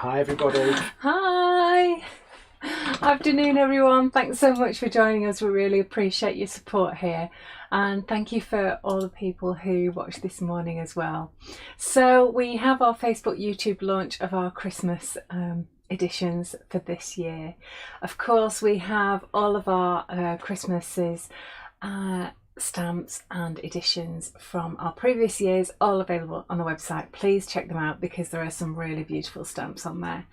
Hi everybody. Hi. Afternoon everyone. Thanks so much for joining us. We really appreciate your support here, and thank you for all the people who watched this morning as well. So we have our Facebook YouTube launch of our Christmas editions for this year. Of course, we have all of our Christmases stamps and editions from our previous years all available on the website. Please check them out because there are some really beautiful stamps on there,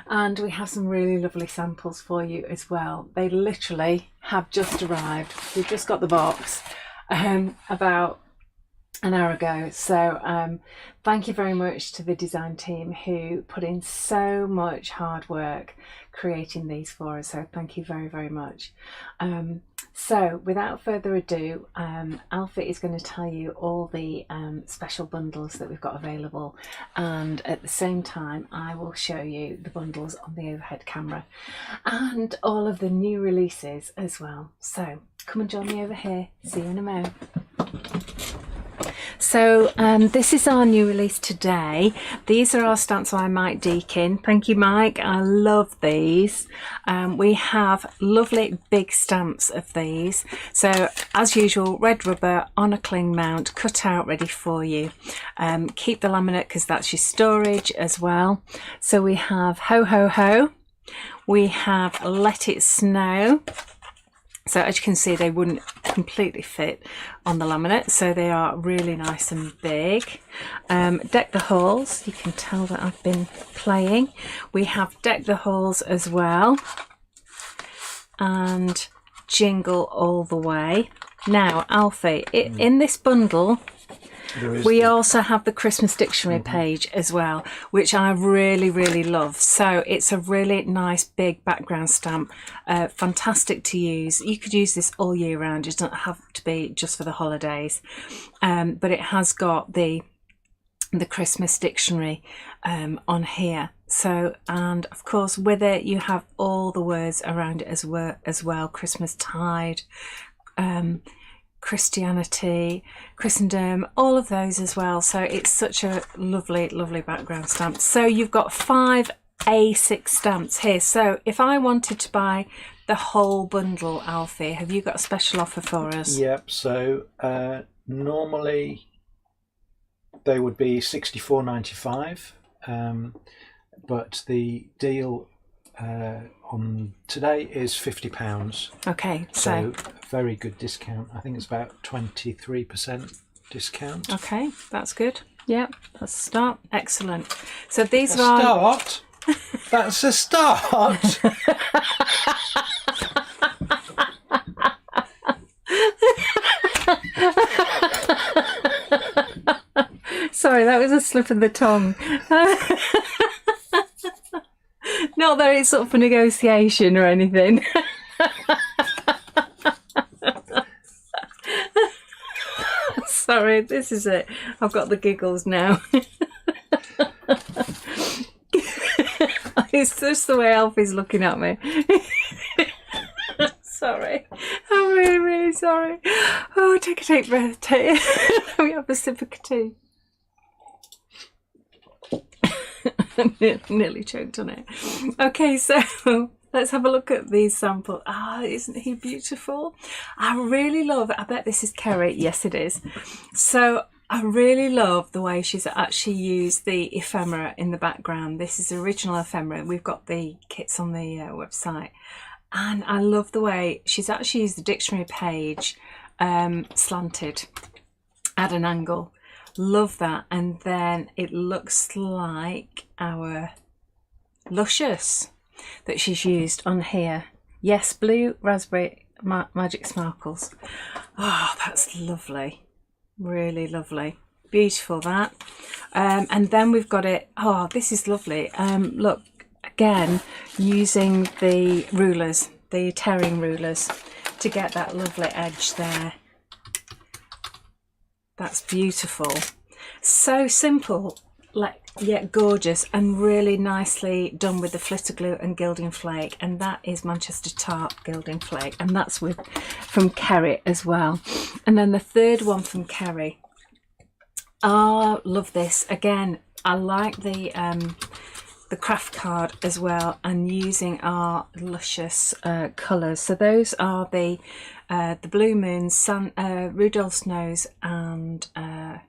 and we have some really lovely samples for you as well. They literally have just arrived. We've just got the box about an hour ago, so thank you very much to the design team who put in so much hard work creating these for us, so thank you very, very much. So without further ado, Alfie is going to tell you all the special bundles that we've got available, and at the same time I will show you the bundles on the overhead camera and all of the new releases as well. So come and join me over here. See you in a moment. So this is our new release today. These are our stamps by Mike Deakin. Thank you, Mike. I love these. We have lovely big stamps of these. So as usual, red rubber on a cling mount, cut out, ready for you. Keep the laminate because that's your storage as well. So we have Ho Ho Ho. We have Let It Snow. So as you can see, they wouldn't completely fit on the laminate, so they are really nice and big. Deck the Halls, you can tell that I've been playing. We have Deck the Halls as well, and Jingle All the Way. Now, Alfie, in this bundle, we also have the Christmas dictionary page as well, which I really, really love. So it's a really nice big background stamp, fantastic to use. You could use this all year round. It doesn't have to be just for the holidays, but it has got the Christmas dictionary on here. So, and of course with it you have all the words around it as well. Christmas tide, Christianity, Christendom, all of those as well. So it's such a lovely, lovely background stamp. So you've got 5 A6 stamps here. So if I wanted to buy the whole bundle, Alfie, have you got a special offer for us? Yep. So normally they would be £64.95, but the deal on today is £50. Okay, so very good discount. I think it's about 23% discount. Okay, that's good. Yep, that's a start. Excellent. So these are start. That's a start. Sorry, that was a slip of the tongue. Not that it's up for negotiation or anything. Sorry, this is it. I've got the giggles now. It's just the way Alfie's looking at me. Sorry. I'm really, really sorry. Oh, take a deep breath. Let me have a sip of tea. Nearly choked on it. Okay, so let's have a look at these samples. Isn't he beautiful? I really love it. I bet this is Kerry. Yes, it is. So I really love the way she's actually used the ephemera in the background. This is the original ephemera. We've got the kits on the website, and I love the way she's actually used the dictionary page slanted at an angle. Love that. And then it looks like our Luscious that she's used on here. Yes, blue raspberry magic sparkles. Oh, that's lovely. Really lovely. Beautiful, that. And then we've got it. Oh, this is lovely. Look, again, using the rulers, the tearing rulers, to get that lovely edge there. That's beautiful. So simple, yet gorgeous, and really nicely done with the flitter glue and gilding flake. And that is Manchester Tart gilding flake, and that's from Kerry as well. And then the third one from Kerry. Oh, love this. Again, I like the the craft card as well, and using our Luscious colours. So those are the Blue Moon, Rudolph's Nose, and I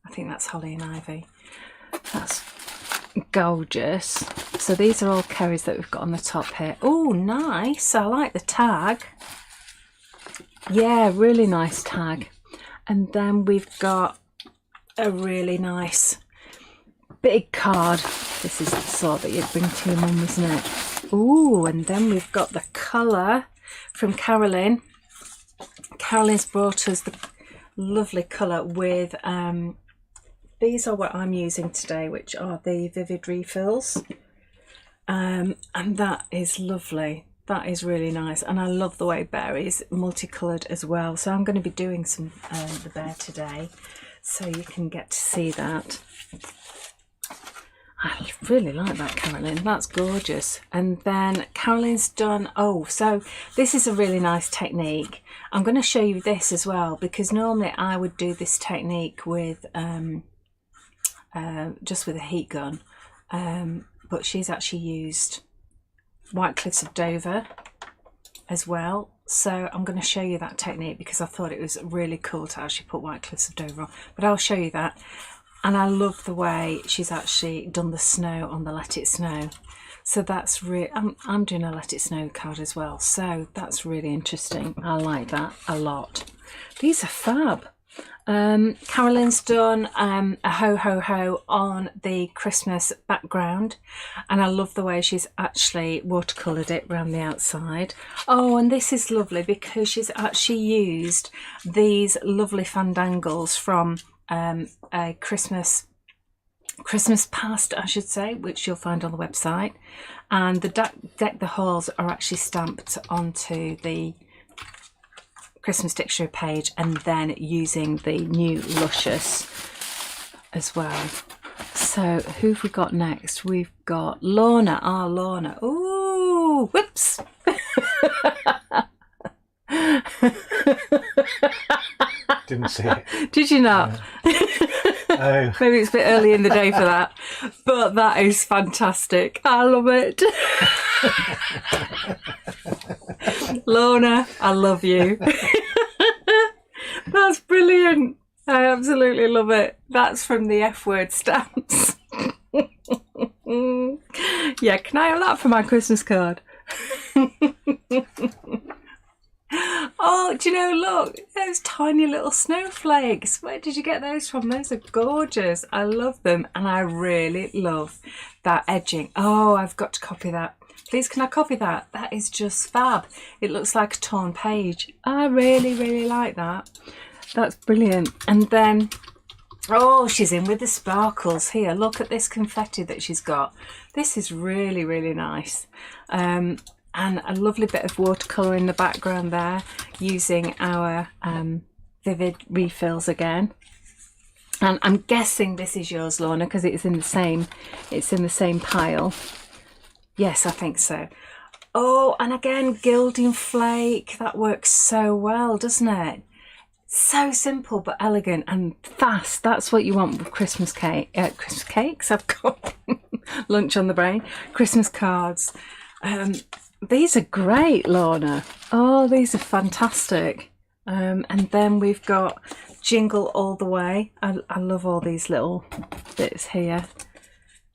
think that's Holly and Ivy. That's gorgeous. So these are all Kerry's that we've got on the top here. Oh, nice. I like the tag. Yeah, really nice tag. And then we've got a really nice big card. This is the sort that you'd bring to your mum, isn't it? Ooh, and then we've got the colour from Carolyn. Carolyn's brought us the lovely colour with these are what I'm using today, which are the Vivid refills, and that is lovely. That is really nice, and I love the way Bear is multicoloured as well. So I'm going to be doing some the Bear today, so you can get to see that. I really like that, Carolyn. That's gorgeous. And then Carolyn's done, oh, so this is a really nice technique. I'm going to show you this as well, because normally I would do this technique with just with a heat gun, but she's actually used White Cliffs of Dover as well. So I'm going to show you that technique because I thought it was really cool to actually put White Cliffs of Dover on, but I'll show you that. And I love the way she's actually done the snow on the Let It Snow. So that's really, I'm doing a Let It Snow card as well, so that's really interesting. I like that a lot. These are fab. Carolyn's done a ho ho ho on the Christmas background, and I love the way she's actually watercoloured it around the outside. Oh, and this is lovely because she's actually used these lovely fandangles from a Christmas past, I should say, which you'll find on the website, and the deck the halls are actually stamped onto the Christmas dictionary page, and then using the new Luscious as well. So who've we got next? We've got Lorna. Ah, Lorna. Ooh, whoops. Didn't see it. Did you not? Oh. Maybe it's a bit early in the day for that, but that is fantastic. I love it. Lorna, I love you. That's brilliant. I absolutely love it. That's from the F word stamps. Yeah, can I have that for my Christmas card? Oh, do you know, look, those tiny little snowflakes. Where did you get those from? Those are gorgeous. I love them, and I really love that edging. Oh, I've got to copy that. Please, can I copy that? That is just fab. It looks like a torn page. I really, really like that. That's brilliant. And then, oh, she's in with the sparkles here. Look at this confetti that she's got. This is really, really nice. And a lovely bit of watercolour in the background there, using our Vivid refills again. And I'm guessing this is yours, Lorna, because it's in the same pile. Yes, I think so. Oh, and again, gilding flake. That works so well, doesn't it? So simple but elegant and fast. That's what you want with Christmas Christmas cakes. I've got lunch on the brain. Christmas cards. These are great, Lorna. Oh, these are fantastic. And then we've got Jingle All the Way. I love all these little bits here.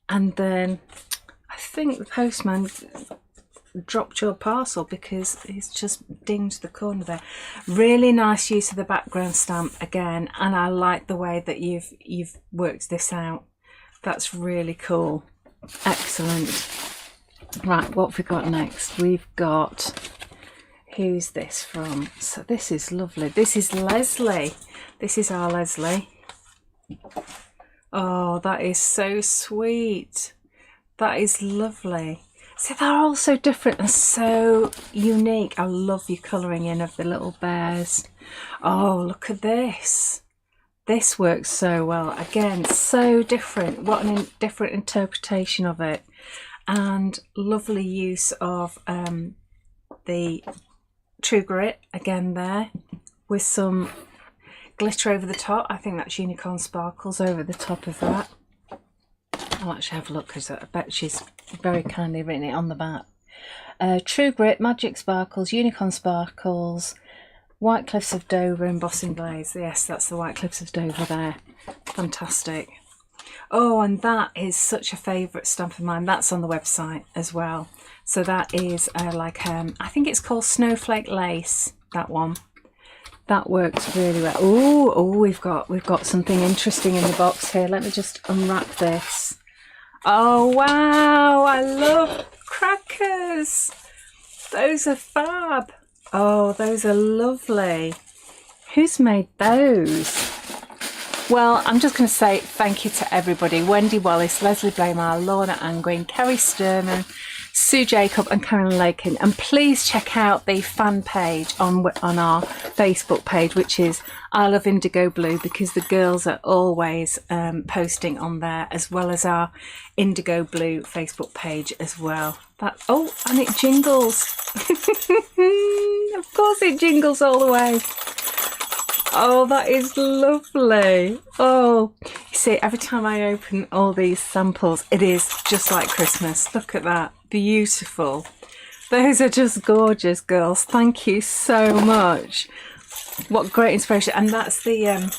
And then I think the postman dropped your parcel because he's just dinged the corner there. Really nice use of the background stamp again, and I like the way that you've worked this out. That's really cool. Excellent. Right, what have we got next? We've got, who's this from? So this is lovely. This is Leslie. This is our Leslie. Oh, that is so sweet. That is lovely. So they're all so different and so unique. I love your colouring in of the little bears. Oh, look at this. This works so well. Again, so different. What a different interpretation of it. And lovely use of the True Grit again there, with some glitter over the top. I think that's unicorn sparkles over the top of that. I'll actually have a look because I bet she's very kindly written it on the back. True Grit, Magic Sparkles, Unicorn Sparkles, White Cliffs of Dover, Embossing Glaze. Yes, that's the White Cliffs of Dover there. Fantastic. Oh, and that is such a favourite stamp of mine. That's on the website as well. So that is I think it's called Snowflake Lace, that one. That works really well. Oh, we've got something interesting in the box here. Let me just unwrap this. Oh wow, I love crackers. Those are fab. Oh, those are lovely. Who's made those? Well, I'm just going to say thank you to everybody. Wendy Wallace, Leslie Blamar, Lorna Angwin, Kerry Sturman, Sue Jacob and Karen Lakin. And please check out the fan page on our Facebook page, which is I Love Indigo Blue, because the girls are always posting on there, as well as our Indigo Blue Facebook page as well. Oh, and it jingles. Of course it jingles all the way. Oh, that is lovely. Oh, you see, every time I open all these samples, it is just like Christmas. Look at that. Beautiful. Those are just gorgeous, girls. Thank you so much. What great inspiration. And that's the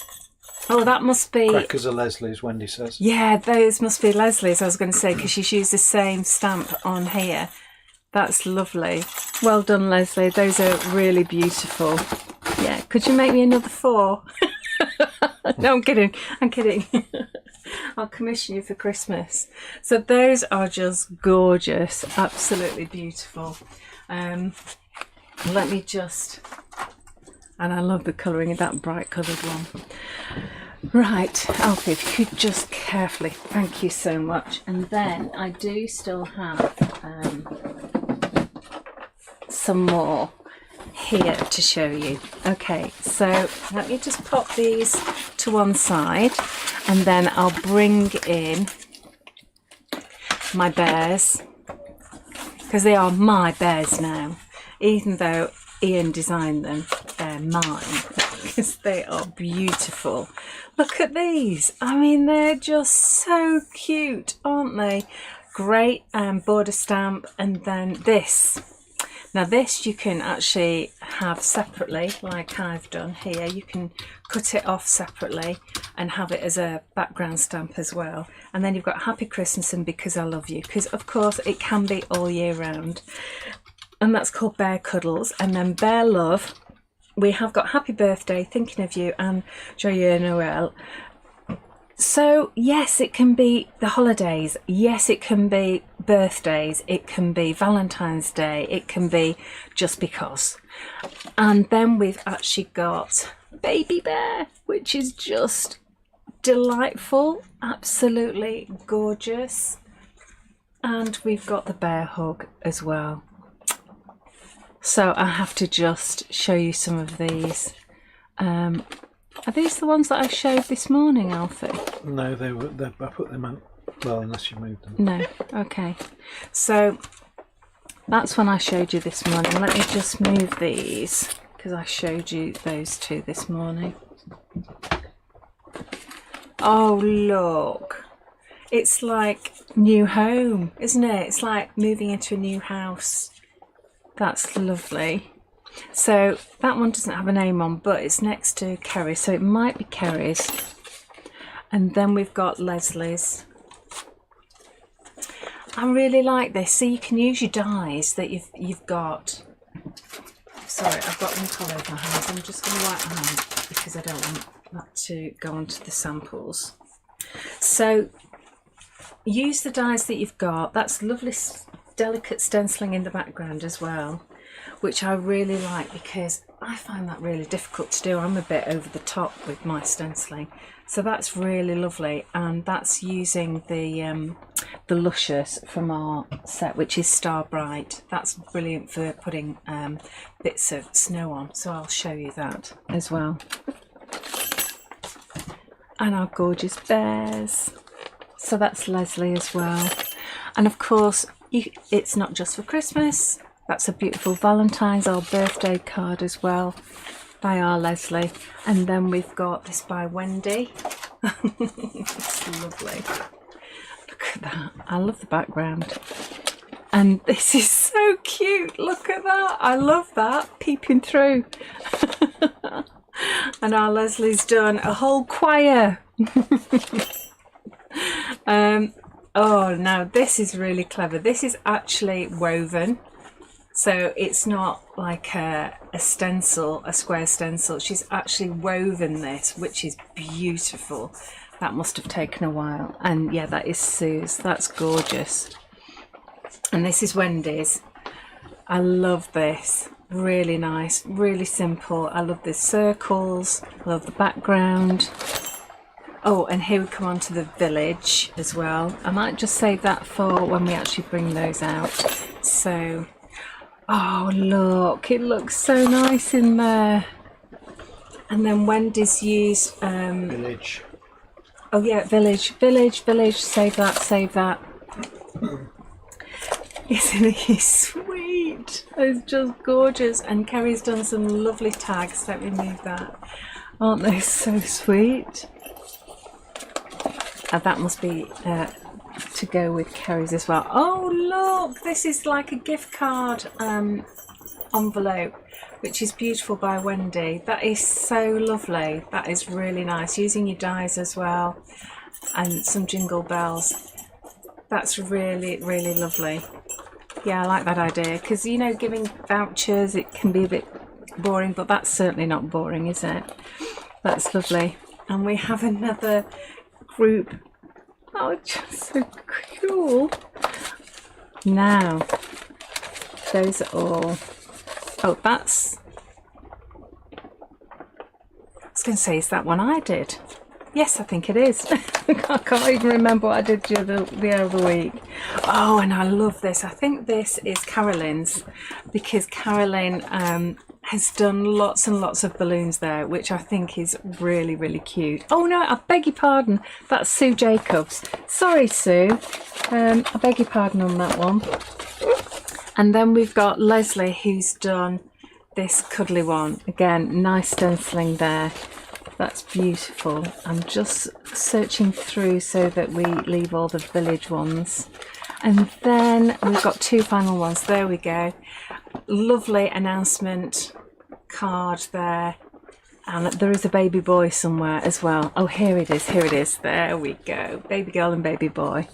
oh, that must be Crackers are Leslie's, Wendy says. Yeah, those must be Leslie's, I was going to say, because she's used the same stamp on here. That's lovely. Well done, Leslie. Those are really beautiful. Yeah, could you make me another 4? No, I'm kidding. I'm kidding. I'll commission you for Christmas. So those are just gorgeous. Absolutely beautiful. Let me just... And I love the colouring of that bright coloured one. Right, Alfie, if you could just carefully... Thank you so much. And then I do still have some more here to show you. Okay, so let me just pop these to one side, and then I'll bring in my bears, because they are my bears now. Even though Ian designed them, they're mine, because they are beautiful. Look at these. I mean, they're just so cute, aren't they? Great border stamp. And then this. Now this you can actually have separately, like I've done here. You can cut it off separately and have it as a background stamp as well. And then you've got Happy Christmas and Because I Love You, because of course it can be all year round. And that's called Bear Cuddles. And then Bear Love, we have got Happy Birthday, Thinking of You, and Joyeux Noël. So yes, it can be the holidays, yes it can be birthdays, it can be Valentine's Day, it can be just because. And then we've actually got Baby Bear, which is just delightful, absolutely gorgeous. And we've got the Bear Hug as well. So I have to just show you some of these. Are these the ones that I showed this morning, Alfie? No, I put them out. Well, unless you moved them. No, okay. So that's when I showed you this morning. Let me just move these, because I showed you those two this morning. Oh, look. It's like new home, isn't it? It's like moving into a new house. That's lovely. So that one doesn't have a name on, but it's next to Kerry, so it might be Kerry's. And then we've got Leslie's. I really like this. So you can use your dies that you've got. Sorry, I've got them all over my hands. I'm just going to wipe my hand because I don't want that to go onto the samples. So use the dies that you've got. That's lovely, delicate stenciling in the background as well, which I really like because I find that really difficult to do. I'm a bit over the top with my stenciling, so that's really lovely. And that's using the Luscious from our set, which is Star Bright. That's brilliant for putting bits of snow on, so I'll show you that as well. And our gorgeous bears. So that's Leslie as well. And of course, it's not just for Christmas. That's a beautiful Valentine's or birthday card as well by our Leslie. And then we've got this by Wendy. It's lovely. Look at that. I love the background. And this is so cute. Look at that. I love that. Peeping through. And our Leslie's done a whole choir. Oh, now this is really clever. This is actually woven. So it's not like a stencil, a square stencil. She's actually woven this, which is beautiful. That must have taken a while. And yeah, that is Sue's. That's gorgeous. And this is Wendy's. I love this. Really nice, really simple. I love the circles. I love the background. Oh, and here we come on to the village as well. I might just save that for when we actually bring those out. So, oh look, it looks so nice in there. And then Wendy's used Village. Oh yeah, village. Save that. Isn't he sweet? It's just gorgeous. And Kerry's done some lovely tags. Let me move that. Aren't they so sweet? That must be to go with Kerry's as well. Oh look, this is like a gift card envelope, which is beautiful by Wendy. That is so lovely. That is really nice. Using your dies as well, and some jingle bells. That's really, really lovely. Yeah, I like that idea, because you know, giving vouchers, it can be a bit boring, but that's certainly not boring, is it? That's lovely. And we have another group. Oh, just so cool. Now, those are all. Oh, that's. I was going to say, is that one I did? Yes, I think it is. I can't even remember what I did the other week. Oh, and I love this. I think this is Carolyn's, because Carolyn has done lots and lots of balloons there, which I think is really, really cute. Oh no, I beg your pardon. That's Sue Jacobs. Sorry, Sue. I beg your pardon on that one. And then we've got Leslie, who's done this cuddly one. Again, nice stenciling there. That's beautiful. I'm just searching through so that we leave all the village ones. And then we've got two final ones. There we go. Lovely announcement card there. And there is a baby boy somewhere as well. Oh, here it is. Here it is. There we go. Baby girl and baby boy.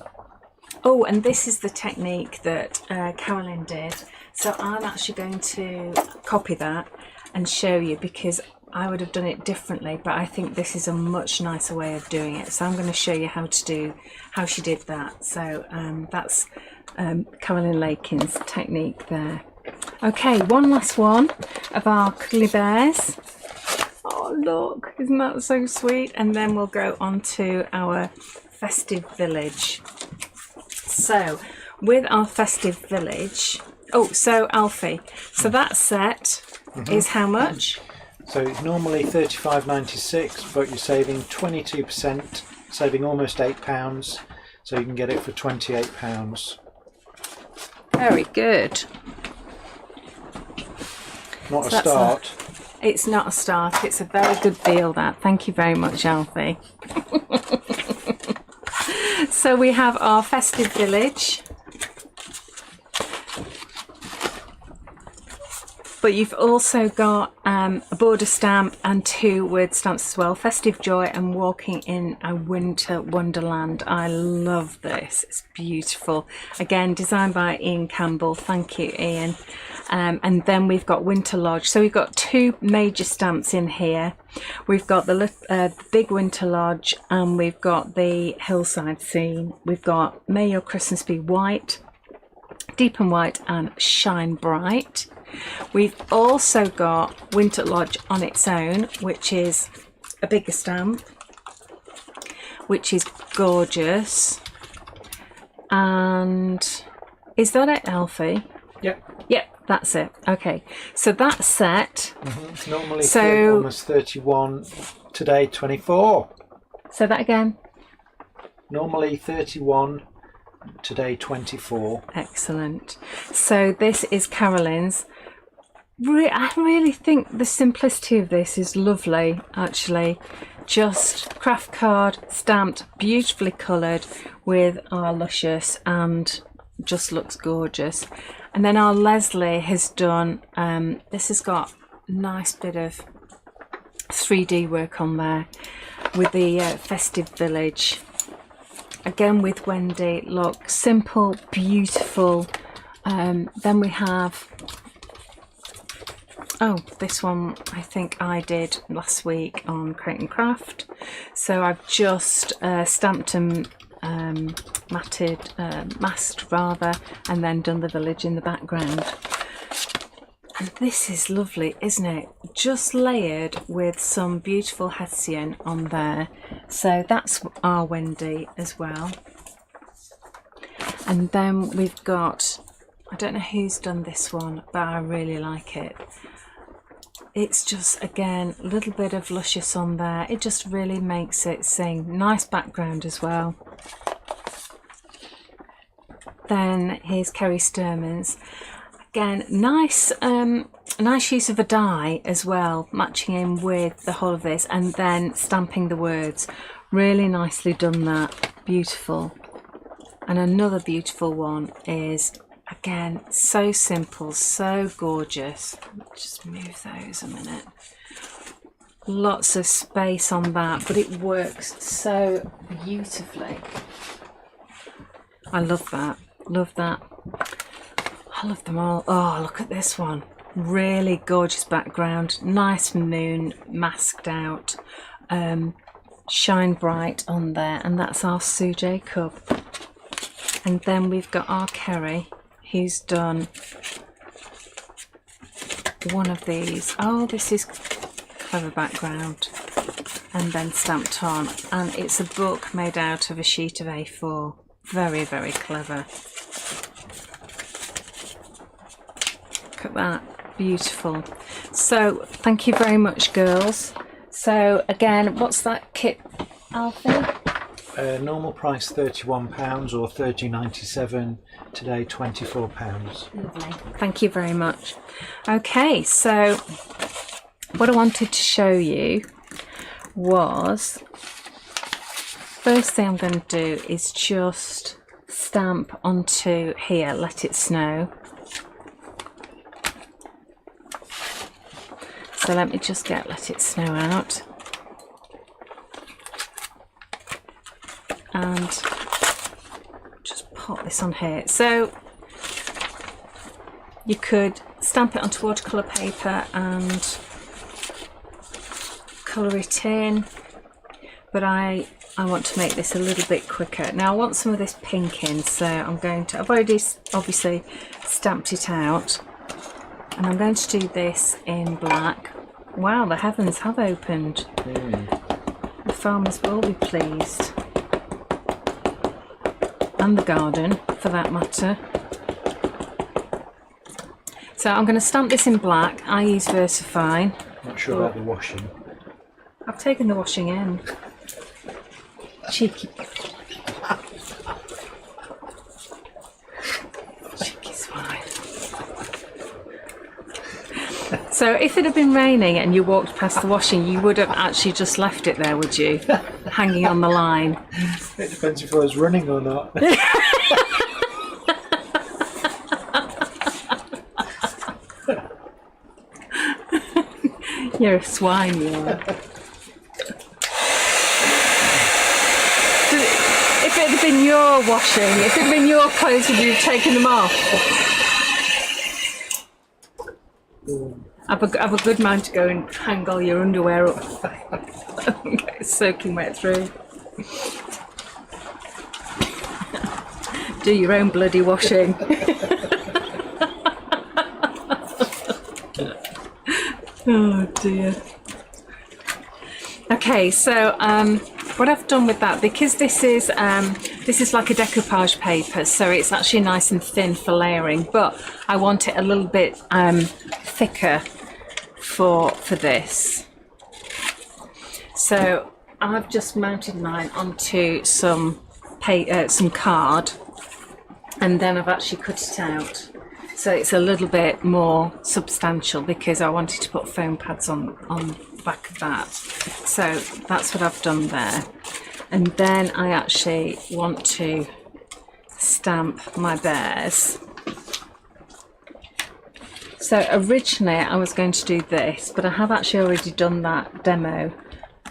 Oh, and this is the technique that Carolyn did. So I'm actually going to copy that and show you, because I would have done it differently, but I think this is a much nicer way of doing it. So I'm going to show you how she did that. So that's Carolyn Lakin's technique there. Okay, one last one of our cuddly bears. Oh look, isn't that so sweet? And then we'll go on to our festive village. So with our festive village, oh, so Alfie, so that set is how much? So it's normally $35.96, but you're saving 22%, saving almost £8, so you can get it for £28. Very good. Not a start. It's not a start. It's a very good deal, that. Thank you very much, Alfie. So we have our festive village. But you've also got a border stamp and two word stamps as well. Festive Joy and Walking in a Winter Wonderland. I love this. It's beautiful. Again, designed by Ian Campbell. Thank you, Ian. And then we've got Winter Lodge. So we've got two major stamps in here. We've got the big Winter Lodge, and we've got the hillside scene. We've got May Your Christmas Be White, Deep and White, and Shine Bright. We've also got Winter Lodge on its own, which is a bigger stamp, which is gorgeous. And is that it, Alfie? Yep. Yep, that's it. Okay, so that set. Normally almost 31, today 24. Say that again. Normally 31, today 24. Excellent. So this is Carolyn's. I really think the simplicity of this is lovely, actually. Just craft card, stamped, beautifully coloured, with our Luscious and just looks gorgeous. And then our Leslie has done, this has got a nice bit of 3D work on there with the festive village. Again with Wendy, look, simple, beautiful. Then we have, oh, this one I think I did last week on Create and Craft. So I've just stamped and masked rather, and then done the village in the background. And this is lovely, isn't it? Just layered with some beautiful hessian on there. So that's our Wendy as well. And then we've got, I don't know who's done this one, but I really like it. It's just, again, a little bit of Luscious on there. It just really makes it sing. Nice background as well. Then here's Kerry Sturman's. Again, nice use of a die as well, matching in with the whole of this, and then stamping the words. Really nicely done that. Beautiful. And another beautiful one is, again, so simple, so gorgeous. Just move those a minute. Lots of space on that, but it works so beautifully. I love that. Love that. I love them all. Oh, look at this one. Really gorgeous background. Nice moon masked out. Shine bright on there. And that's our Sue Jacob. And then we've got our Kerry, who's done one of these. Oh, this is clever background. And then stamped on. And it's a book made out of a sheet of A4. Very, very clever. Look at that. Beautiful. So thank you very much, girls. So again, what's that kit, Alfie? Normal price £31 or £30.97. Today £24. Lovely. Thank you very much. Okay, so what I wanted to show you was, first thing I'm going to do is just stamp onto here, Let It Snow. So let me just get Let It Snow out. And just pop this on here. So you could stamp it onto watercolour paper and colour it in, but I want to make this a little bit quicker. Now I want some of this pink in, so I'm going to, I've already obviously stamped it out, and I'm going to do this in black. Wow, the heavens have opened. The farmers will be pleased. And the garden, for that matter. So I'm going to stamp this in black. I use VersaFine. Not sure about the washing. I've taken the washing in. Cheeky. Cheeky swine. So if it had been raining and you walked past the washing, you would have actually just left it there, would you? Hanging on the line. It depends if I was running or not. You're a swine, you are. If it had been your washing, if it had been your clothes, would you have taken them off? Have a good mind to go and hang all your underwear up. Get it soaking wet through. Do your own bloody washing. Oh dear. Okay, so what I've done with that, because this is like a decoupage paper, so it's actually nice and thin for layering, but I want it a little bit thicker for this. So I've just mounted mine onto some card, and then I've actually cut it out. So it's a little bit more substantial because I wanted to put foam pads on the back of that. So that's what I've done there. And then I actually want to stamp my bears. So originally I was going to do this, but I have actually already done that demo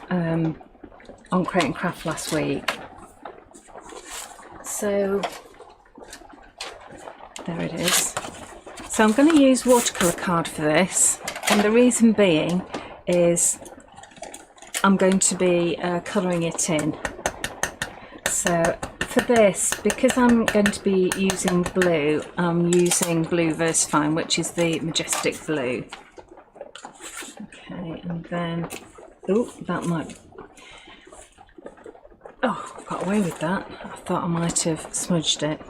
on Create and Craft last week. So there it is. So I'm going to use watercolour card for this, and the reason being is I'm going to be colouring it in. So for this, because I'm going to be using blue, I'm using Blue Versafine, which is the majestic blue. Okay, and then, oh, that might, oh, I got away with that. I thought I might have smudged it.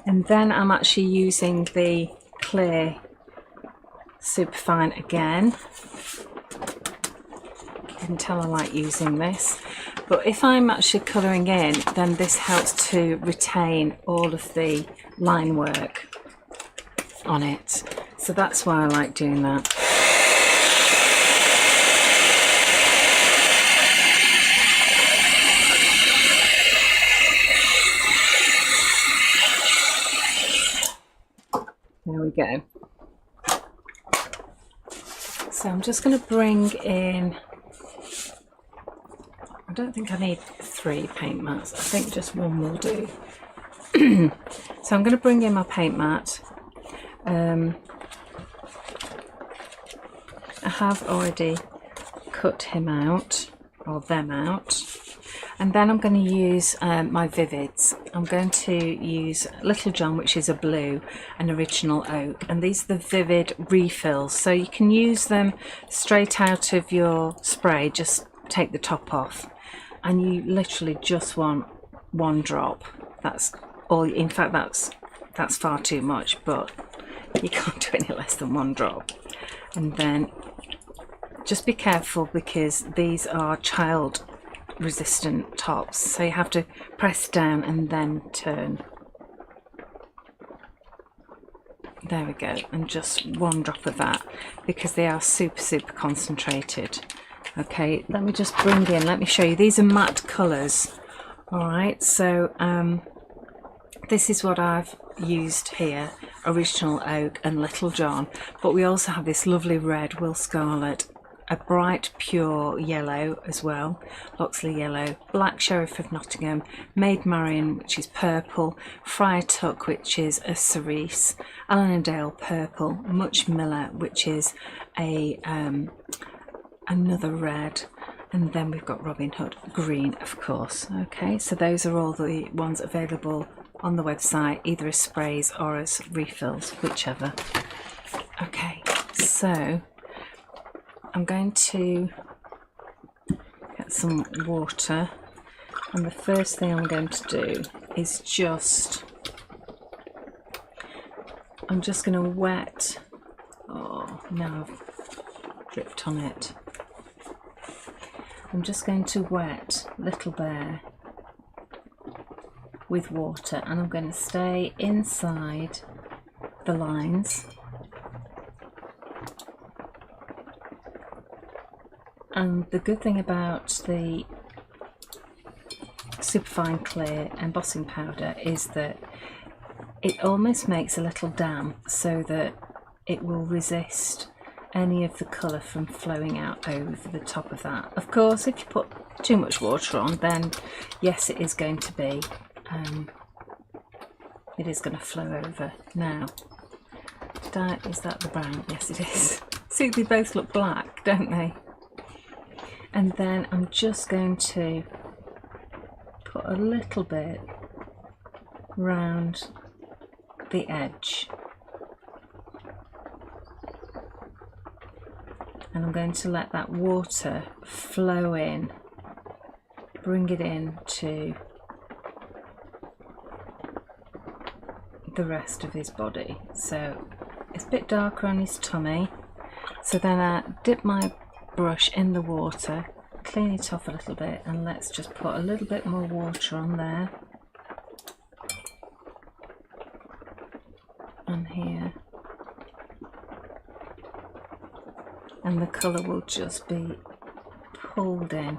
And then I'm actually using the clear Superfine again. You can tell I like using this. But if I'm actually colouring in, then this helps to retain all of the line work on it. So that's why I like doing that. There we go. So I'm just going to bring in, I don't think I need 3 paint mats, I think just one will do. So I'm going to bring in my paint mat. I have already cut him out, or them out. And then I'm going to use my Vivids. I'm going to use Little John, which is a blue, and Original Oak. And these are the Vivid refills. So you can use them straight out of your spray, just take the top off. And you literally just want 1 drop. That's all. In fact, that's far too much, but you can't do any less than 1 drop. And then just be careful, because these are child resistant tops, so you have to press down and then turn. There we go, and just 1 drop of that, because they are super concentrated. Okay, let me just bring in, let me show you, these are matte colours. Alright, so this is what I've used here, Original Oak and Little John, but we also have this lovely red, Will Scarlet, a bright pure yellow as well, Loxley yellow, Black Sheriff of Nottingham, Maid Marian, which is purple, Friar Tuck, which is a cerise, Allendale purple, Much Miller, which is a another red, and then we've got Robin Hood green, of course. Okay, so those are all the ones available on the website, either as sprays or as refills, whichever. Okay, so I'm going to get some water, and the first thing I'm going to do is I'm just going to wet, oh no, I've dripped on it. I'm just going to wet Little Bear with water, and I'm going to stay inside the lines. And the good thing about the Superfine Clear embossing powder is that it almost makes a little dam, so that it will resist any of the colour from flowing out over the top of that. Of course, if you put too much water on, then yes, it is going to be, it is going to flow over. Now, is that the brown? Yes, it is. See, they both look black, don't they? And then I'm just going to put a little bit round the edge, and I'm going to let that water flow in, bring it in to the rest of his body. So it's a bit darker on his tummy, so then I dip my brush in the water, clean it off a little bit, and let's just put a little bit more water on there and here, and the colour will just be pulled in,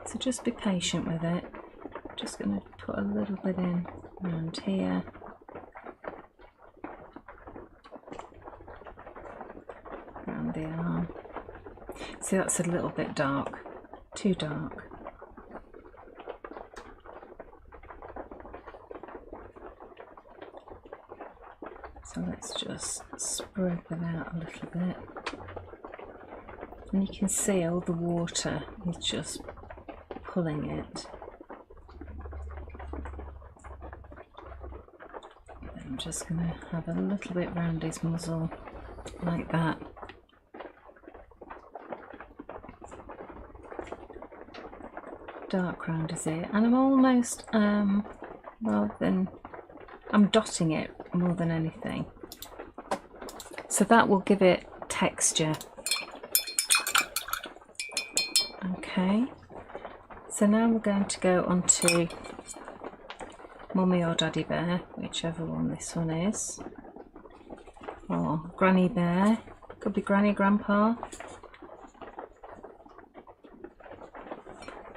so just be patient with it. Just going to put a little bit in around here. Around the arm. See, that's a little bit dark, too dark. So let's just spread that out a little bit. And you can see all the water is just pulling it. I'm just going to have a little bit round his muzzle, like that. Dark round his ear, and I'm almost, rather than, I'm dotting it more than anything. So that will give it texture. Okay, so now we're going to go on to Mummy or Daddy Bear, whichever one this one is, or Granny Bear, could be Granny, Grandpa.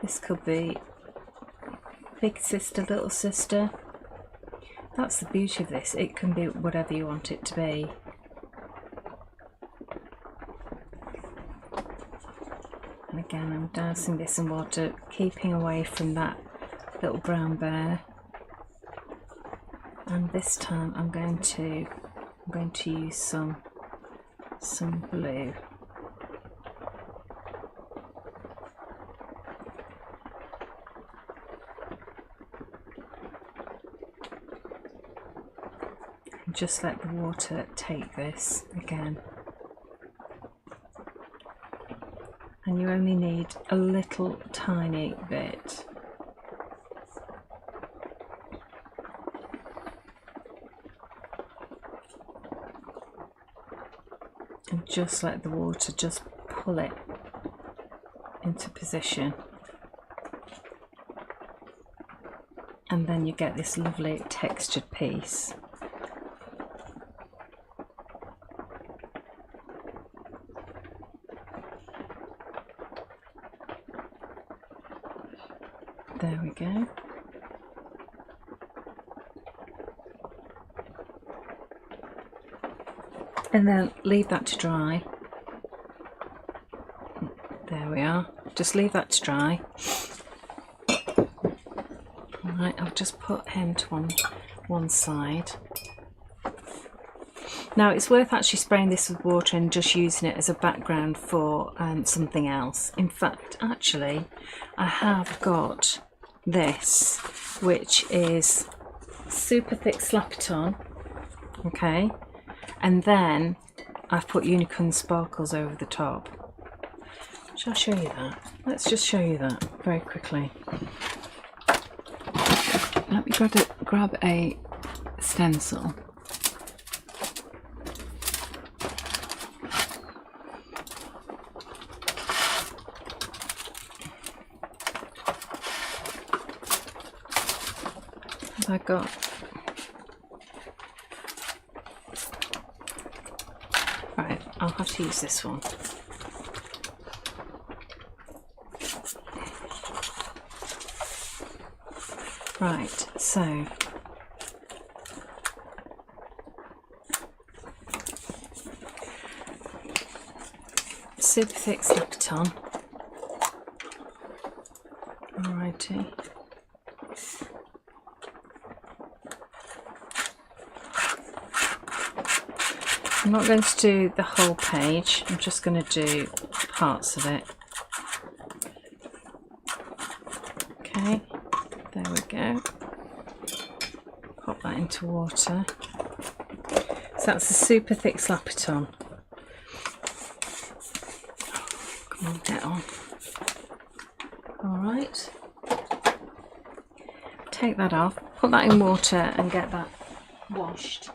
This could be big sister, little sister. That's the beauty of this, it can be whatever you want it to be. And again, I'm dousing this in water, keeping away from that little brown bear. And this time I'm going to use some blue. And just let the water take this again. And you only need a little tiny bit. And just let the water just pull it into position. And then you get this lovely textured piece. There we go. And then leave that to dry. There we are. Just leave that to dry. Alright, I'll just put him to one side. Now it's worth actually spraying this with water and just using it as a background for something else. In fact, actually, I have got this, which is super thick Slap-It-On, okay, and then I've put unicorn sparkles over the top. Shall I show you that? Let's just show you that very quickly. Let me grab a stencil. I got right, I'll have to use this one. Right, so super thick Slap-It-On. Alrighty. I'm not going to do the whole page, I'm just going to do parts of it. Okay, there we go. Pop that into water. So that's a super thick Slap-It-On. Come on, get on. Alright. Take that off, put that in water and get that washed.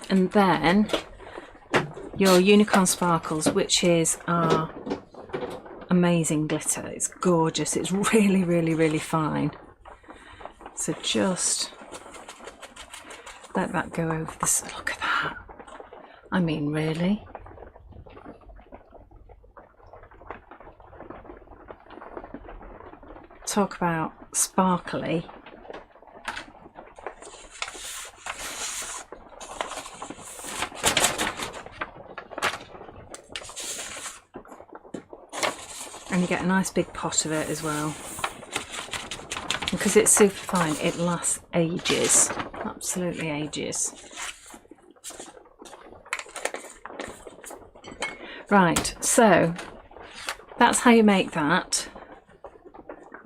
And then your unicorn sparkles, which is our amazing glitter. It's gorgeous, it's really, really, really fine. So just let that go over this. Look at that. I mean, really. talk about sparkly. And you get a nice big pot of it as well. Because it's super fine, it lasts ages. Absolutely ages. Right, so that's how you make that,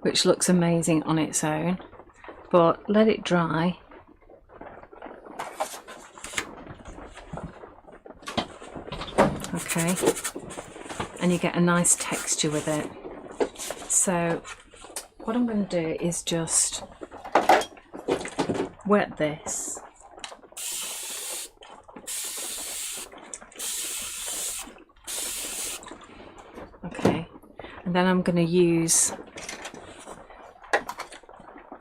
which looks amazing on its own, but let it dry. Okay, and you get a nice texture with it. So what I'm going to do is just wet this. Okay, and then I'm going to use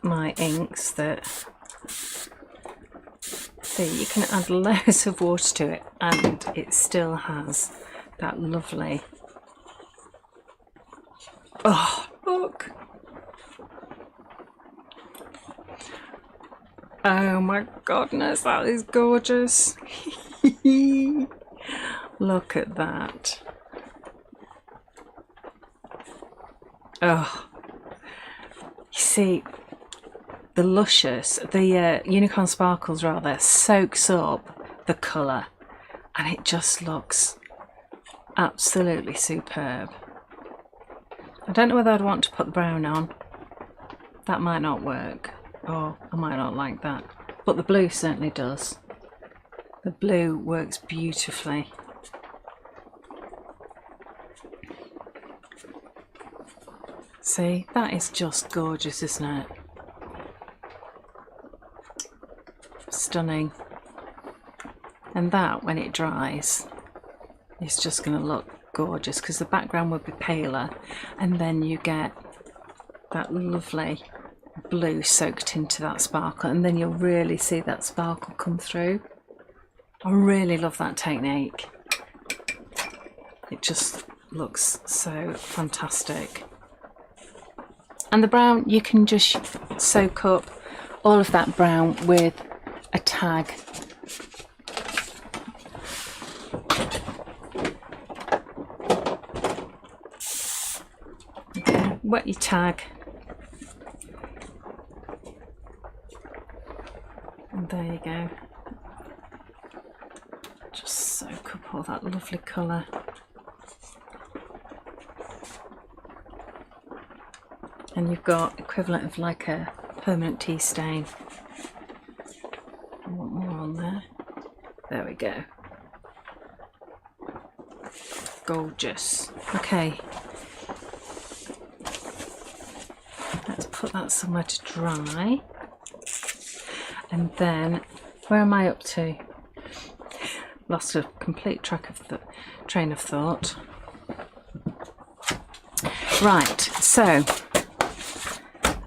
my inks that, see, you can add loads of water to it and it still has that lovely, oh look, oh my goodness, that is gorgeous. Look at that. Oh, you see, the Unicorn Sparkles rather, soaks up the colour and it just looks absolutely superb. I don't know whether I'd want to put the brown on. That might not work, or I might not like that. But the blue certainly does. The blue works beautifully. See, that is just gorgeous, isn't it? Stunning. And that, when it dries, is just going to look gorgeous because the background would be paler and then you get that lovely blue soaked into that sparkle, and then you'll really see that sparkle come through. I really love that technique. It just looks so fantastic. And the brown, you can just soak up all of that brown with a tag. Okay, wet your tag. And there you go. Just soak up all that lovely colour. And you've got equivalent of like a permanent tea stain. I want more on there. There we go. Gorgeous. Okay. Let's put that somewhere to dry. And then, where am I up to? Lost a complete track of the train of thought. Right, so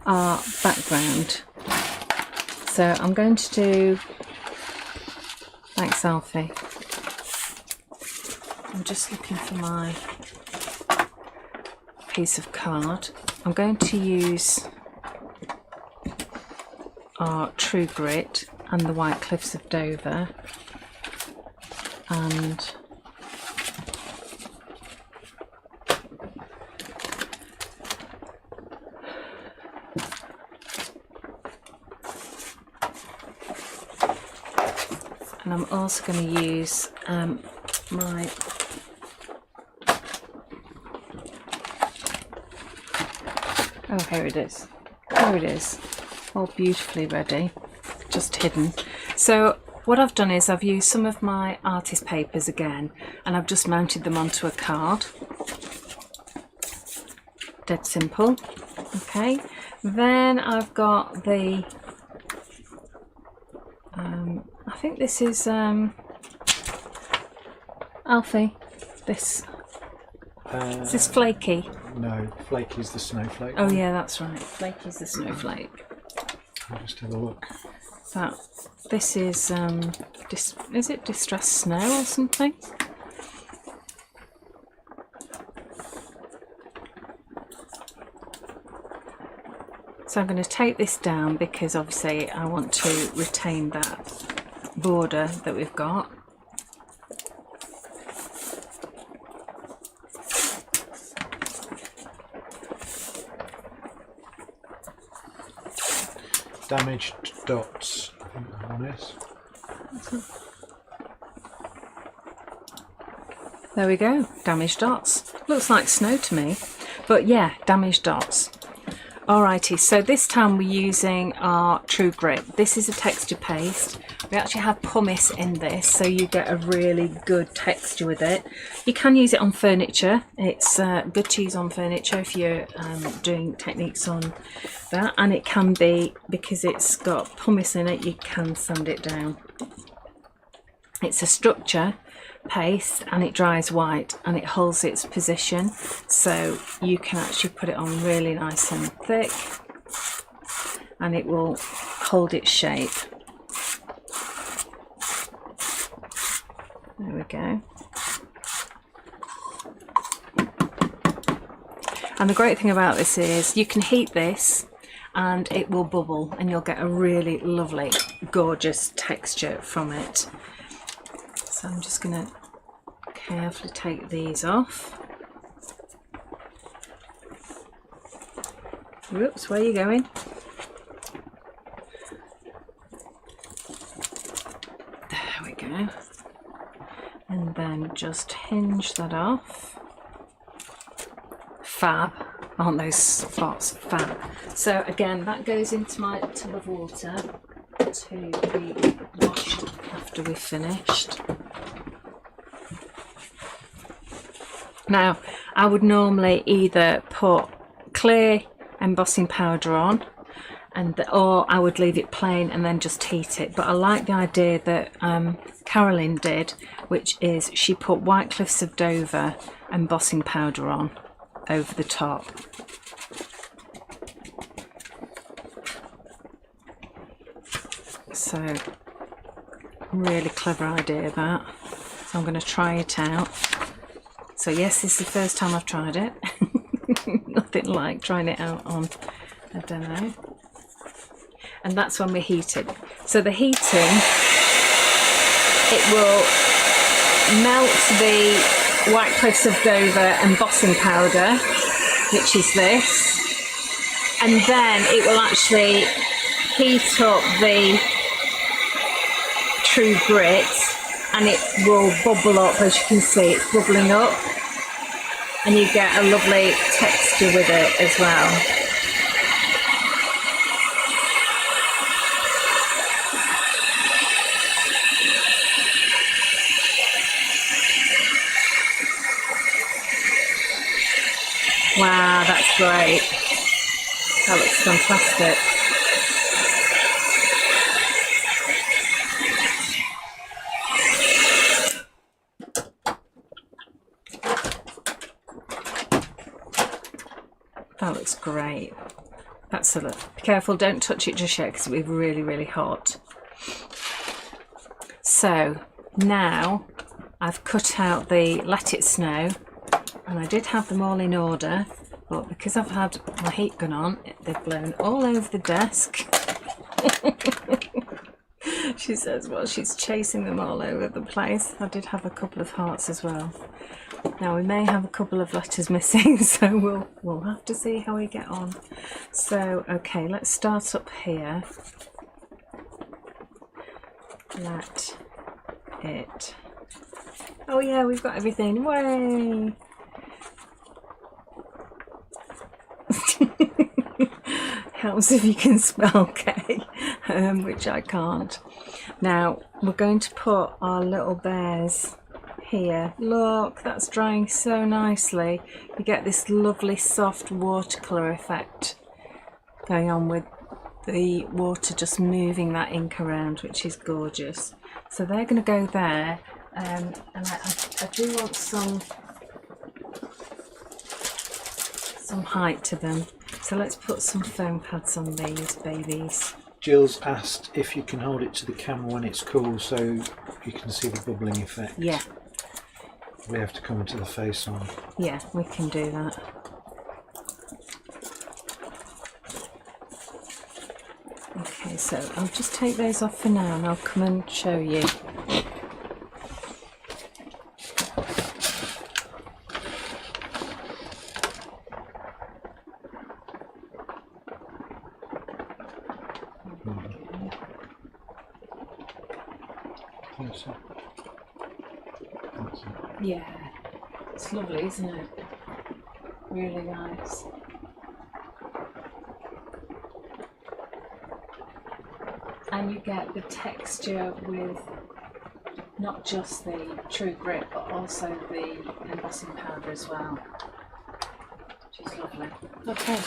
our background. So I'm going to do, thanks Alfie, I'm just looking for my piece of card. I'm going to use our True Grit and the White Cliffs of Dover, and I'm also going to use my here it is. Here it is, all beautifully ready, just hidden. So what I've done is I've used some of my artist papers again, and I've just mounted them onto a card. Dead simple. Okay, then I've got the I think this is Alfie, this is this Flaky? No, Flaky's the snowflake. Oh yeah, that's right, Flaky's the snowflake. I'll just have a look. That this is it Distressed Snow or something? So I'm going to take this down because obviously I want to retain that border that we've got. Damaged dots, I think that one is. There we go, damaged dots. Looks like snow to me, but yeah, damaged dots. Alrighty, so this time we're using our True Grit. This is a texture paste. We actually have pumice in this, so you get a really good texture with it. You can use it on furniture. It's good to use on furniture if you're doing techniques on that, and it can be, because it's got pumice in it, you can sand it down. It's a structure paste and it dries white and it holds its position, so you can actually put it on really nice and thick and it will hold its shape. There we go. And the great thing about this is you can heat this and it will bubble and you'll get a really lovely, gorgeous texture from it. So I'm just going to carefully take these off. Whoops, where are you going? There we go. And then just hinge that off. Fab. Aren't those spots fab? So again, that goes into my tub of water to be washed after we've finished. Now, I would normally either put clear embossing powder on, or I would leave it plain and then just heat it. But I like the idea that Carolyn did, which is she put White Cliffs of Dover embossing powder on over the top. So, really clever idea that. So I'm going to try it out. So yes, this is the first time I've tried it. Nothing like trying it out on, I don't know. And that's when we heat it. So the heating, it will melt the White Cliffs of Dover embossing powder, which is this, and then it will actually heat up the True Grit and it will bubble up. As you can see, it's bubbling up and you get a lovely texture with it as well. Wow, that's great. That looks fantastic. That looks great. That's a look. Be careful, don't touch it just yet because it'll be really, really hot. So now I've cut out the Let It Snow, and I did have them all in order, but because I've had my heat gun on, they've blown all over the desk. She says, well, she's chasing them all over the place. I did have a couple of hearts as well. Now we may have a couple of letters missing, so we'll have to see how we get on. So okay, let's start up here. Let it. Oh yeah, we've got everything. Way. Helps if you can spell K, which I can't. Now we're going to put our little bears here. Look, that's drying so nicely. You get this lovely soft watercolour effect going on with the water just moving that ink around, which is gorgeous. So they're going to go there, and I do want some height to them. So let's put some foam pads on these babies. Jill's asked if you can hold it to the camera when it's cool so you can see the bubbling effect. Yeah. We have to come into the face on. Yeah, we can do that. Okay, so I'll just take those off for now and I'll come and show you. Yeah, it's lovely, isn't it? Really nice. And you get the texture with not just the true grit but also the embossing powder as well, which is lovely. Okay,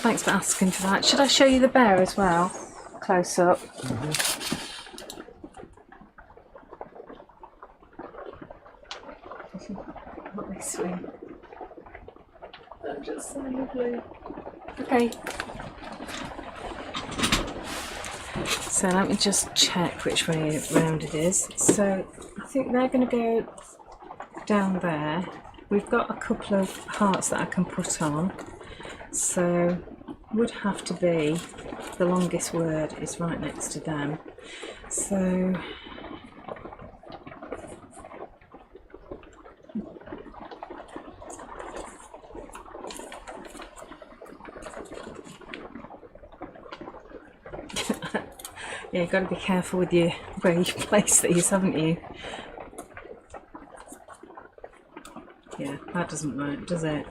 thanks for asking for that. Should I show you the bear as well, close up? Not this way. They're just so lovely. Okay. So let me just check which way round it is. So I think they're going to go down there. We've got a couple of hearts that I can put on. So would have to be the longest word is right next to them. So yeah, you've got to be careful with where you place these, haven't you? Yeah, that doesn't work, does it?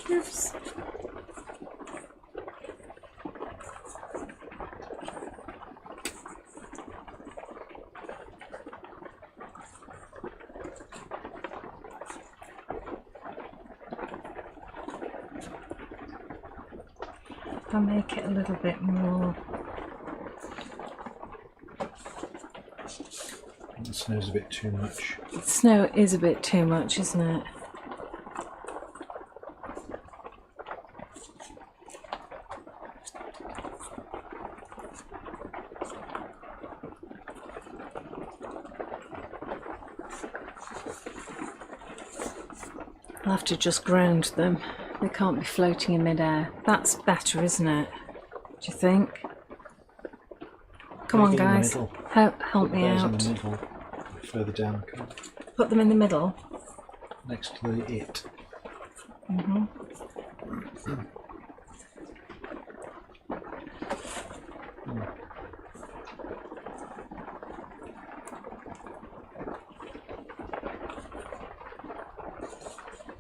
Oops. I'll make it a little bit more. The snow's a bit too much. Snow is a bit too much, isn't it? I'll have to just ground them. They can't be floating in midair. That's better, isn't it? Do you think? Come on, guys. Help me out. In the middle, further down. Put them in the middle. Next to the it.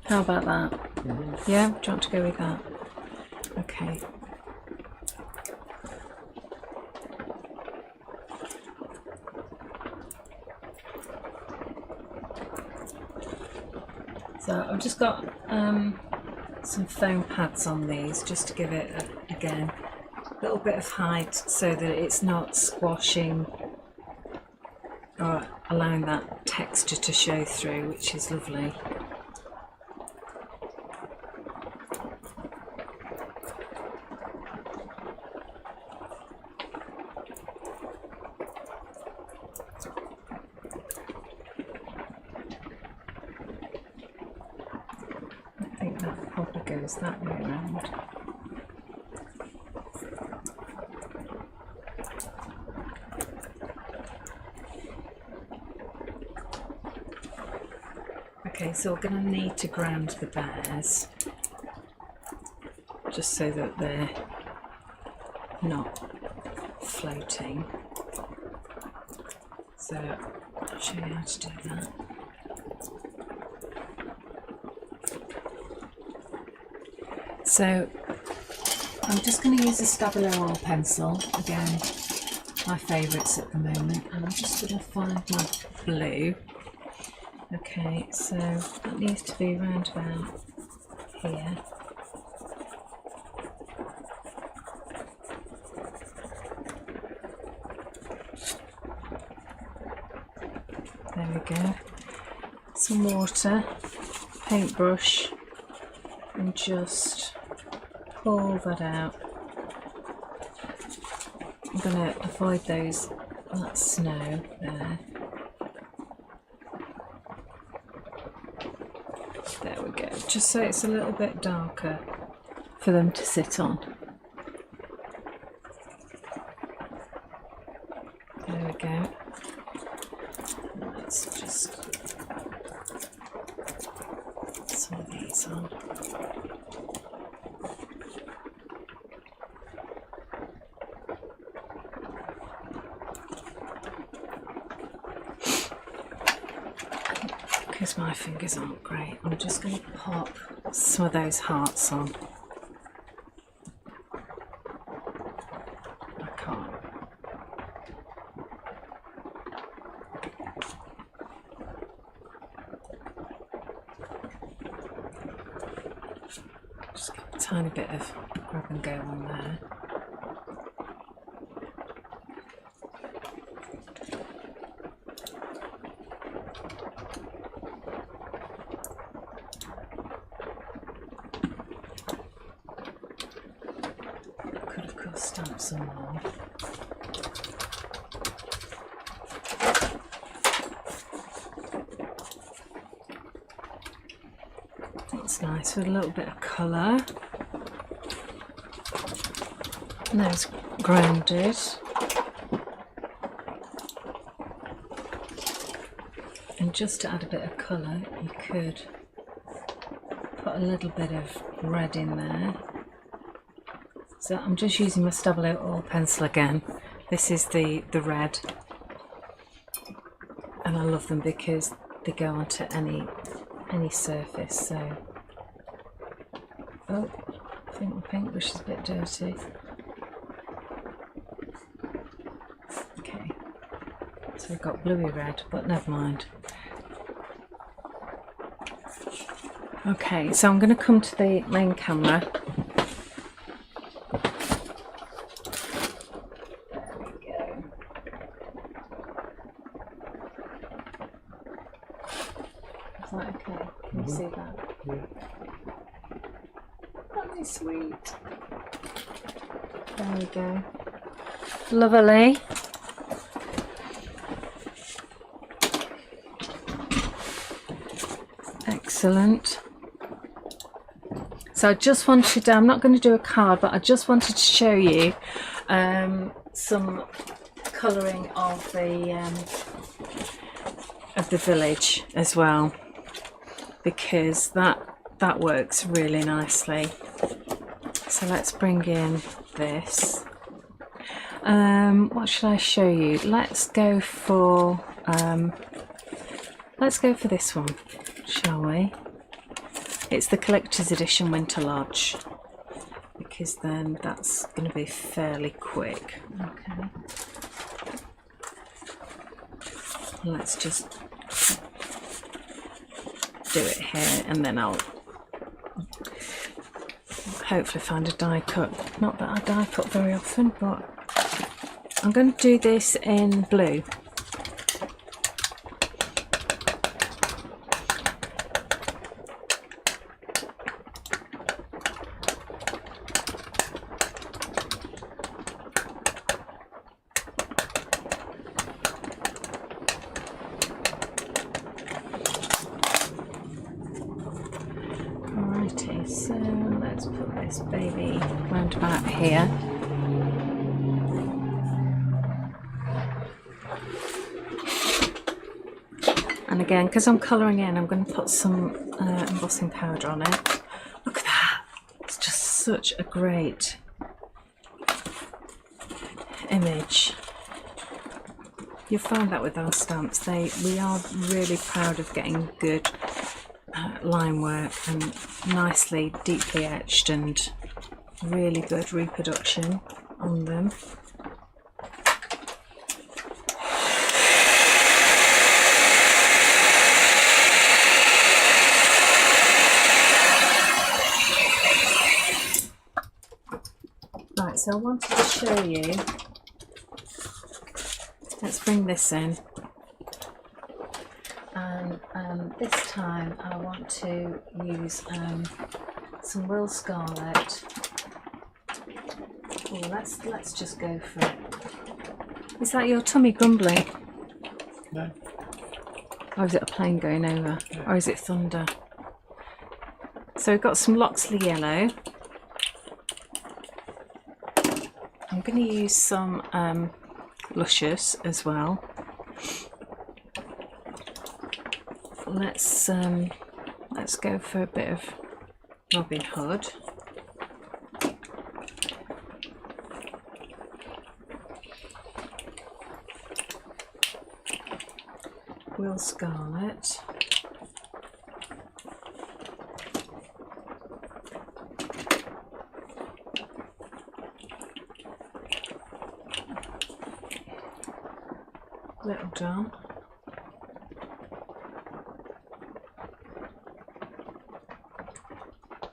How about that? Yeah, do you want to go with that? Okay. So I've just got some foam pads on these just to give it, again, a little bit of height so that it's not squashing or allowing that texture to show through, which is lovely. Goes that way around. Okay, so we're going to need to ground the bears just so that they're not floating. So I'll show you how to do that. So I'm just going to use a Stabilo oil pencil, again my favourites at the moment, and I'm just going to find my blue. Okay, so that needs to be round about here. There we go. Some water, paintbrush, and just pull that out. I'm going to avoid those that snow there. There we go, just so it's a little bit darker for them to sit on. There we go. Let's just put some of these on. Because my fingers aren't great, I'm just going to pop some of those hearts on. I can't. Just get a tiny bit of grab and go on there. Stamp some more. That's nice with a little bit of colour. And those grounded. And just to add a bit of colour, you could put a little bit of red in there. So I'm just using my Stabilo oil pencil again. This is the red, and I love them because they go onto any surface. So, oh, I think my paintbrush is a bit dirty. Okay, so we've got bluey red, but never mind. Okay, so I'm going to come to the main camera. Is that okay? Can you see that? Yeah. That is sweet. There we go. Lovely. Excellent. So I just wanted, I'm not going to do a card, but I just wanted to show you some colouring of the village as well, because that works really nicely. So let's bring in this. What should I show you? Let's go for this one, shall we? It's the collector's edition Winter Lodge, because then that's going to be fairly quick. Okay. Let's just do it here, and then I'll hopefully find a die cut. Not that I die cut very often, but I'm going to do this in blue. Alrighty, so let's put this baby round about here. And again, because I'm colouring in, I'm going to put some embossing powder on it. Look at that! It's just such a great image. You'll find that with our stamps, we are really proud of getting good line work and nicely deeply etched and really good reproduction on them. Right, so I wanted to show you, let's bring this in, and this time I want to use some Will Scarlet. Oh, let's just go for it. Is that your tummy grumbling? No. Or is it a plane going over? Yeah. Or is it thunder? So we've got some Loxley yellow. I'm going to use some Luscious as well. Let's go for a bit of Robin Hood. Will Scarlet. Little John.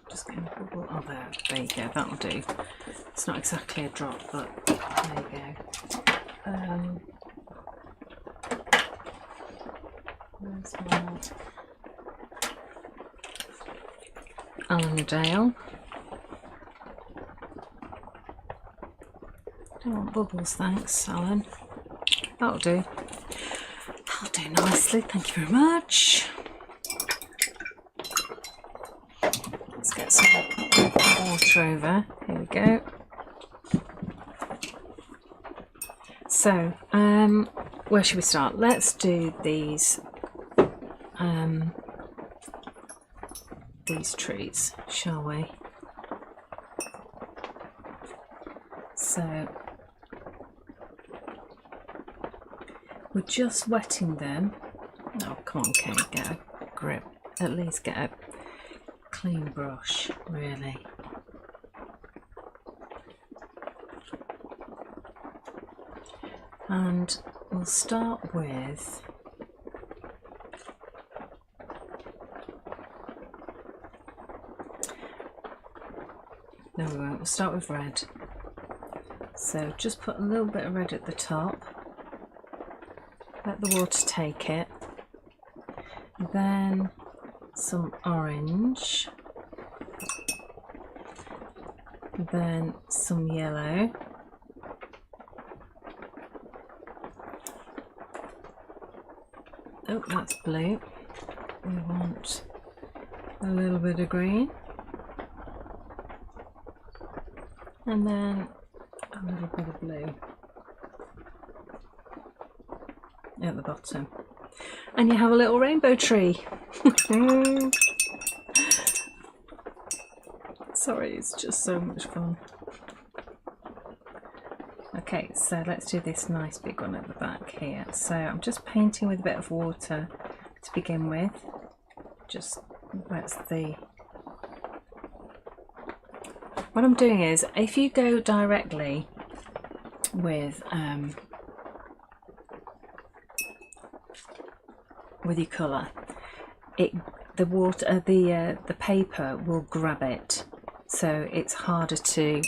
Just getting a bubble. Oh, there you go, that'll do. It's not exactly a drop, but there you go. Where's my Allendale? Don't want bubbles, thanks, Alan. That'll do. That'll do nicely, thank you very much. Let's get some water over. Here we go. So, where should we start? Let's do these trees, shall we? So we're just wetting them. Oh, come on, Kate, get a grip. At least get a clean brush, really. And we'll start with no, we won't. We'll start with red. So just put a little bit of red at the top. Let the water take it. Then some orange. Then some yellow. Oh, that's blue. We want a little bit of green. And then a little bit of blue at the bottom. And you have a little rainbow tree. Sorry, it's just so much fun. Okay, so let's do this nice big one at the back here. So I'm just painting with a bit of water to begin with. Just wets the... What I'm doing is, if you go directly with your colour, the paper will grab it, so it's harder to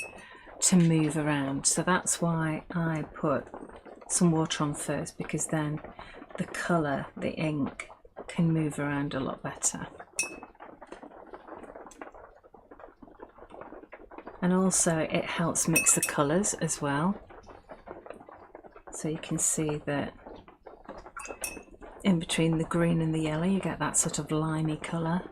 move around. So that's why I put some water on first, because then the colour, the ink, can move around a lot better. And also it helps mix the colours as well. So you can see that in between the green and the yellow you get that sort of limey colour.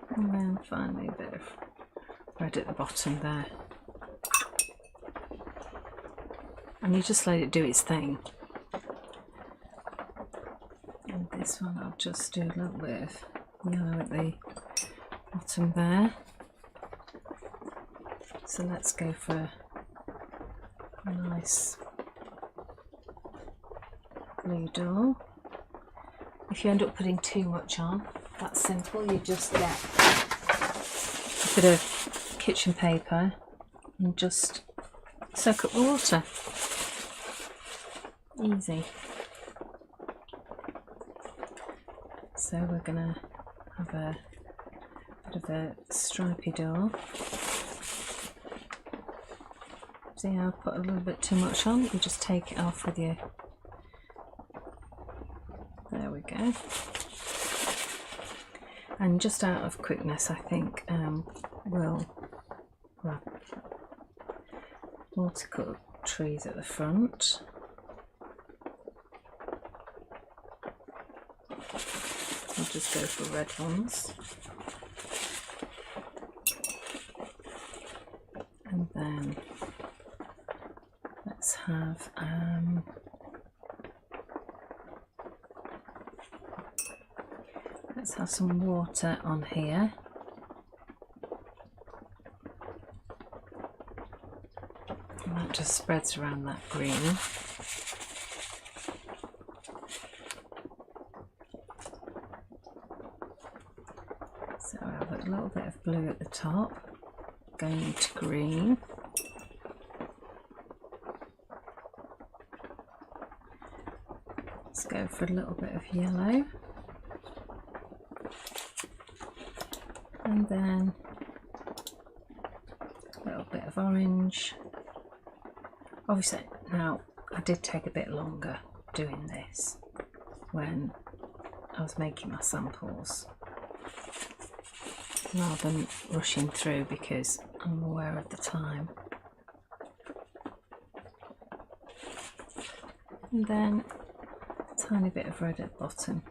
And then finally a bit of red at the bottom there. And you just let it do its thing. And this one I'll just do a little bit of yellow at the bottom there. So let's go for a nice blue door. If you end up putting too much on, that's simple. You just get a bit of kitchen paper and just soak up the water. Easy. So we're gonna have a bit of a stripy door. See how I've put a little bit too much on? You just take it off with your... There we go. And just out of quickness, I think we'll watercolour trees at the front. I'll just go for red ones. And then let's have some water on here. And that just spreads around that green. So I have a little bit of blue at the top, going into green. Let's go for a little bit of yellow. And then a little bit of orange. Obviously, now I did take a bit longer doing this when I was making my samples, rather than rushing through, because I'm aware of the time. And then a tiny bit of red at the bottom.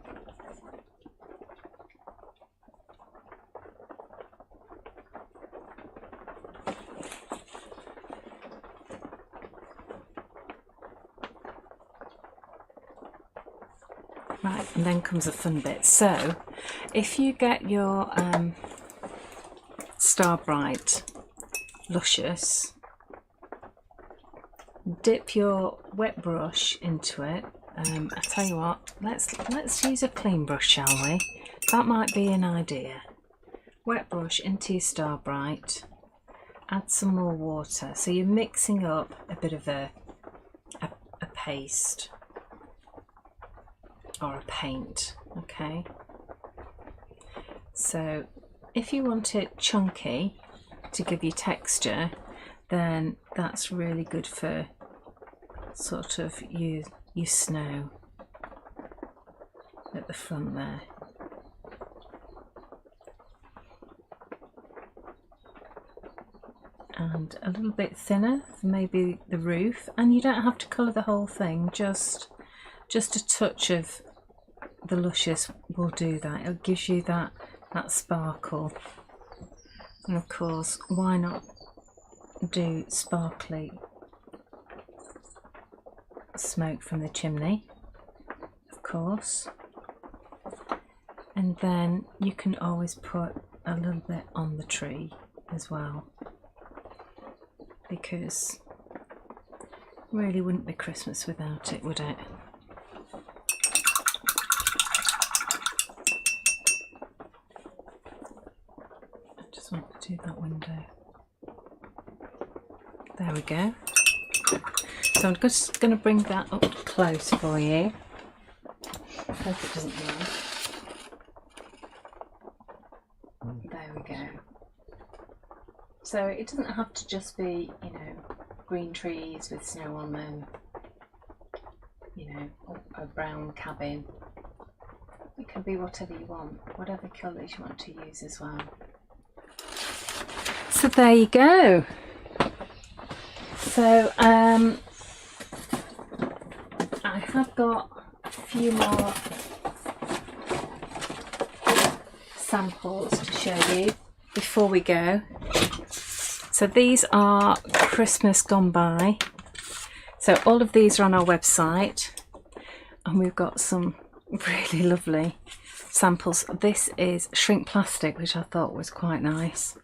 Right, and then comes the fun bit. So if you get your Starbright Luscious, dip your wet brush into it. I tell you what, let's use a clean brush, shall we? That might be an idea. Wet brush into your Starbright, add some more water, so you're mixing up a bit of a paste or a paint. Okay, so if you want it chunky to give you texture, then that's really good for sort of your snow at the front there. And a little bit thinner for maybe the roof, and you don't have to colour the whole thing, just a touch of the Luscious will do that. It gives you that sparkle. And of course, why not do sparkly smoke from the chimney, of course. And then you can always put a little bit on the tree as well, because really wouldn't be Christmas without it, would it? I just want to do that window. There we go. So I'm just going to bring that up close for you. Hope it doesn't move. There we go. So it doesn't have to just be, you know, green trees with snow on them, you know, or a brown cabin. It can be whatever you want, whatever colours you want to use as well. So there you go. So I have got a few more samples to show you before we go. So these are Christmas gone by. So all of these are on our website, and we've got some really lovely samples. This is shrink plastic, which I thought was quite nice,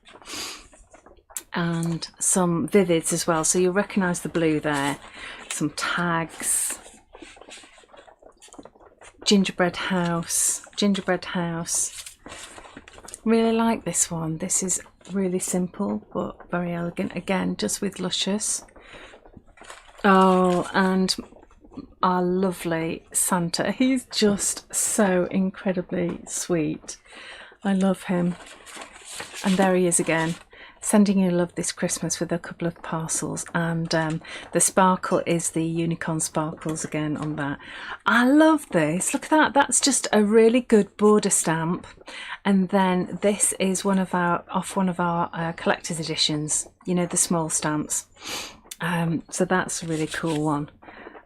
and some vivids as well, so you'll recognise the blue there. Some tags, gingerbread house. Really like this one. This is really simple but very elegant, again just with Luscious. Oh, and our lovely Santa, he's just so incredibly sweet. I love him. And there he is again. sending you love this Christmas with a couple of parcels, and the sparkle is the unicorn sparkles again on that. I love this. Look at that. That's just a really good border stamp, and then this is one of our collector's editions, you know, the small stamps. So that's a really cool one.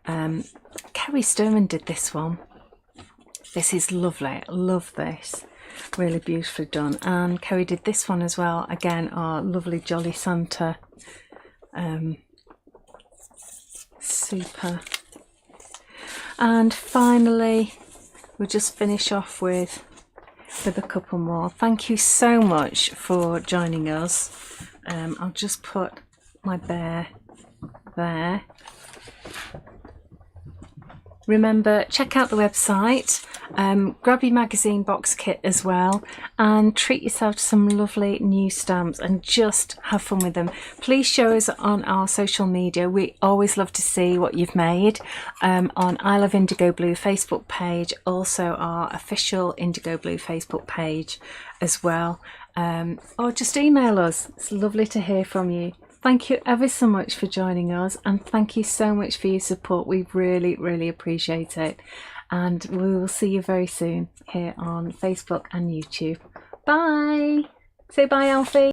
Kerry Sturman did this one. This is lovely. Love this. Really beautifully done. And Kerry did this one as well. Again, our lovely Jolly Santa. Super. And finally, we'll just finish off with a couple more. Thank you so much for joining us. I'll just put my bear there. Remember, check out the website, grab your magazine box kit as well, and treat yourself to some lovely new stamps and just have fun with them. Please show us on our social media. We always love to see what you've made on I Love Indigo Blue Facebook page, also our official Indigo Blue Facebook page as well, or just email us. It's lovely to hear from you. Thank you ever so much for joining us, and thank you so much for your support. We really, really appreciate it. And we will see you very soon here on Facebook and YouTube. Bye. Say bye, Alfie.